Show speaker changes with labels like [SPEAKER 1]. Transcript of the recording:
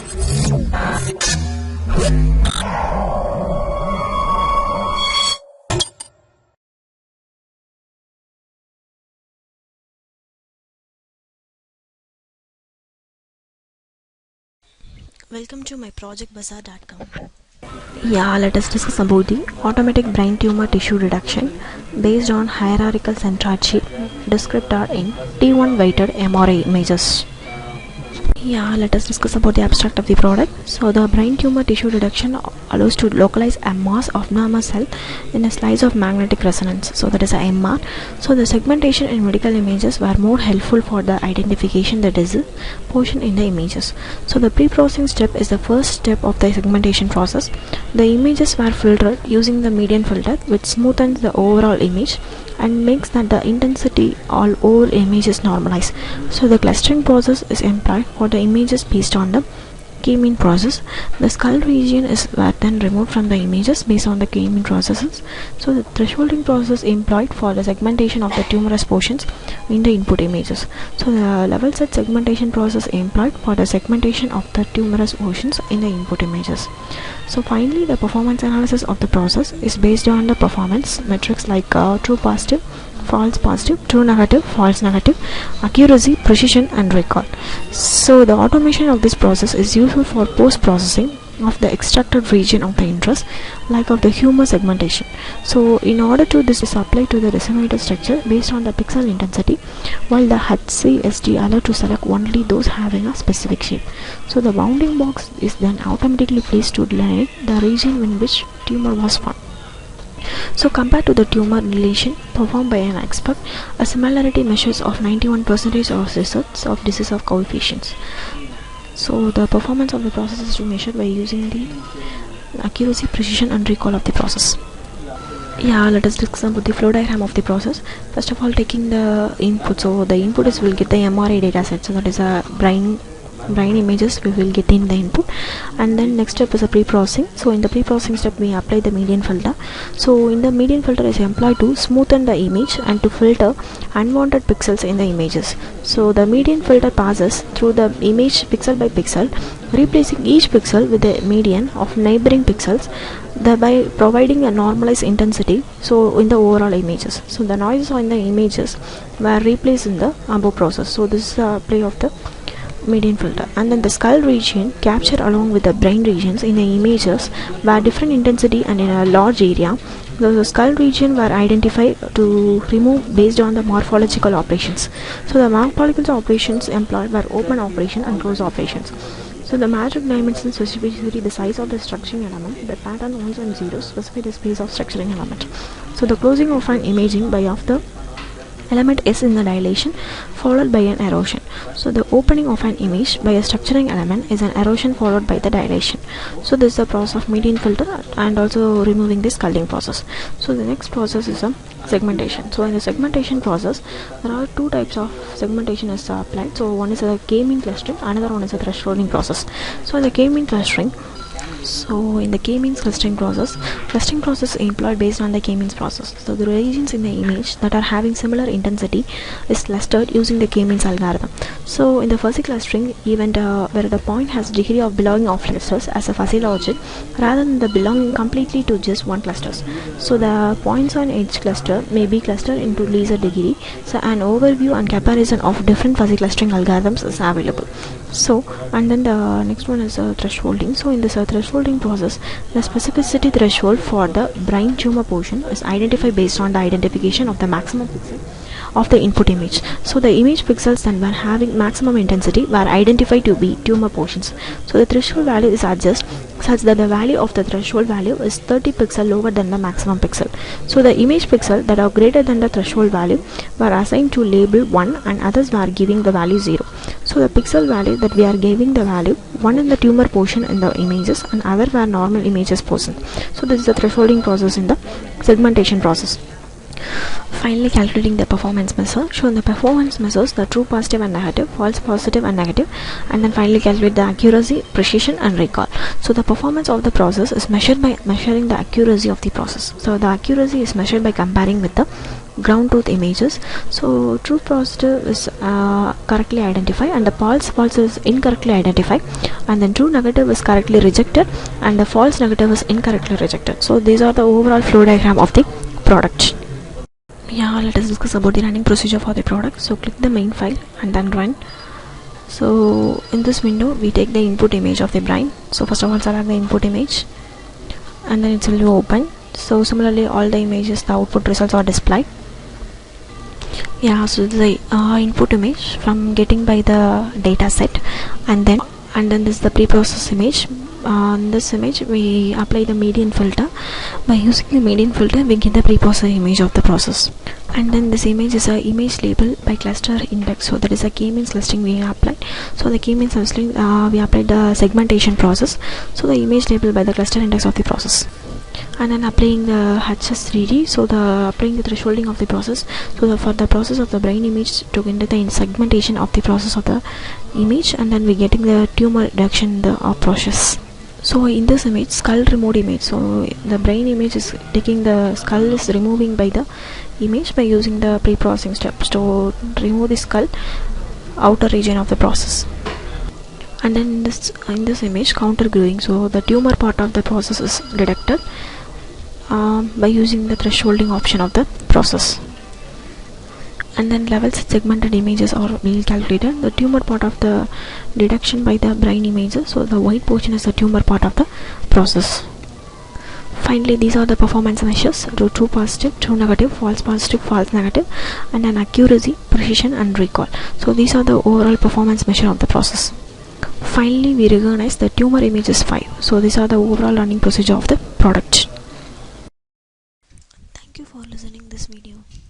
[SPEAKER 1] Welcome to my projectbazaar.com. Let us discuss about the automatic brain tumor tissue reduction based on hierarchical centroid chip descriptor in T1 weighted MRI images. Let us discuss about the abstract of the product. So the brain tumor tissue reduction allows to localize a mass of abnormal cell in a slice of magnetic resonance. So that is a MR. So the segmentation in medical images were more helpful for the identification the disease portion in the images. So the pre-processing step is the first step of the segmentation process. The images were filtered using the median filter, which smoothens the overall image and makes that the intensity all over image is normalized. So the clustering process is employed for the images based on the k-mean process. The skull region is then removed from the images based on the k-mean processes. So the thresholding process employed for the segmentation of the tumorous portions in the input images. So the level set segmentation process employed for the segmentation of the tumorous portions in the input images. So finally, the performance analysis of the process is based on the performance metrics like true positive, false positive, true negative, false negative, accuracy, precision and recall. So the automation of this process is useful for post-processing of the extracted region of the interest, like of the humor segmentation. So in order to this is applied to the resonator structure based on the pixel intensity, while the HCSD allowed to select only those having a specific shape. So the bounding box is then automatically placed to delineate the region in which tumor was found. So compared to the tumor deletion performed by an expert, a similarity measures of 91% of results of disease of coefficients. So the performance of the process is to measure by using the accuracy, precision and recall of the process. Let us discuss about the flow diagram of the process. First of all, taking the input. So the input is will get the MRI data set. So that is a brain images we will get in the input, and then next step is a pre-processing. So in the pre-processing step we apply the median filter. So in the median filter is employed to smoothen the image and to filter unwanted pixels in the images. So the median filter passes through the image pixel by pixel, replacing each pixel with a median of neighboring pixels, thereby providing a normalized intensity so in the overall images. So the noises in the images were replaced in the above process. So this is a play of the median filter. And then the skull region captured along with the brain regions in the images were different intensity and in a large area. The skull region were identified to remove based on the morphological operations. So the morphological operations employed were open operation and close operations. So the metric dimensions specifically the size of the structuring element, the pattern ones and zeros specify the space of structuring element. So the closing of an imaging by of the element is in the dilation followed by an erosion. So the opening of an image by a structuring element is an erosion followed by the dilation. So this is the process of median filter and also removing the sculling process. So the next process is a segmentation. So in the segmentation process there are two types of segmentation is applied. So one is a k-mean clustering, another one is a thresholding process. So in the k-mean clustering, k-means clustering process is employed based on the k-means process. So the regions in the image that are having similar intensity is clustered using the k-means algorithm. So in the fuzzy clustering event where the point has degree of belonging of clusters as a fuzzy logic rather than the belonging completely to just one clusters. So the points on each cluster may be clustered into lesser degree. So an overview and comparison of different fuzzy clustering algorithms is available. So and then the next one is thresholding. So in this thresholding process, the specificity threshold for the brain tumor portion is identified based on the identification of the maximum pixel of the input image. So the image pixels that were having maximum intensity were identified to be tumor portions. So the threshold value is adjusted such that the value of the threshold value is 30 pixel lower than the maximum pixel. So the image pixel that are greater than the threshold value were assigned to label 1 and others were giving the value 0. So the pixel value that we are giving the value 1 in the tumor portion in the images and other were normal images portion. So this is the thresholding process in the segmentation process. Finally, calculating the performance measure. So in the performance measures the true positive and negative, false positive and negative, and then finally calculate the accuracy, precision and recall. So the performance of the process is measured by measuring the accuracy of the process. So the accuracy is measured by comparing with the ground truth images. So true positive is correctly identified, and the false is incorrectly identified, and then true negative is correctly rejected, and the false negative is incorrectly rejected. So these are the overall flow diagram of the product. Yeah, let us discuss about the running procedure for the product. So click the main file and then run. So in this window we take the input image of the brain. So first of all select the input image, and then it will be open. So similarly all the images, the output results are displayed. Yeah, so the input image from getting by the data set, and then this is the pre-process image. On this image we apply the median filter. By using the median filter we get the pre-process image of the process, and then this image is a image label by cluster index. So that is a k-means listing we applied. So the k-means listing we applied the segmentation process. So the image label by the cluster index of the process, and then applying the HS3D, so the applying the thresholding of the process. So for the process of the brain image to get the segmentation of the process of the image, and then we getting the tumor reduction of process. So in this image, skull removed image, so the brain image is taking the skull is removing by the image by using the pre-processing steps to remove the skull outer region of the process. And then in this image counter growing, so the tumor part of the process is detected by using the thresholding option of the process. And then levels segmented images are being calculated. The tumor part of the detection by the brain images, so the white portion is the tumor part of the process. Finally, these are the performance measures: true positive, true negative, false positive, false negative, and then accuracy, precision, and recall. So these are the overall performance measure of the process. Finally, we recognize the tumor image is 5. So these are the overall running procedure of the product. Thank you for listening this video.